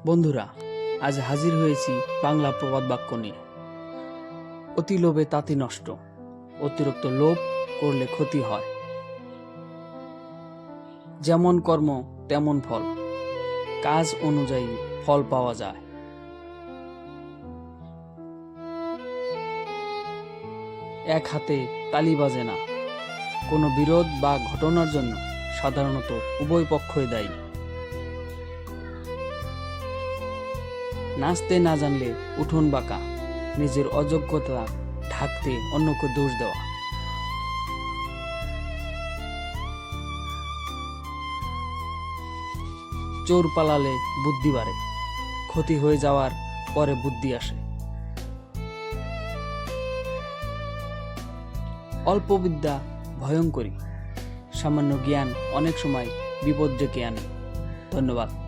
বন্ধুরা, আজ হাজির হয়েছি বাংলা প্রবাদ বাক্য নিয়ে। অতি লোভে তাঁতি নষ্ট, অতিরিক্ত লোভ করলে ক্ষতি হয়। যেমন কর্ম তেমন ফল, কাজ অনুযায়ী ফল পাওয়া যায়। এক হাতে তালি বাজে না। কোনো বিরোধ বা ঘটনার জন্য সাধারণত উভয় পক্ষই দায়ী। নাচতে না জানলে উঠোন বাঁকা, নিজের অযোগ্যতা ঢাকতে অন্যকে দোষ দেওয়া। চোর পালালে বুদ্ধি বাড়ে, ক্ষতি হয়ে যাওয়ার পরে বুদ্ধি আসে। অল্প বিদ্যা ভয়ঙ্করী, সামান্য জ্ঞান অনেক সময় বিপদ ডেকে আনে। ধন্যবাদ।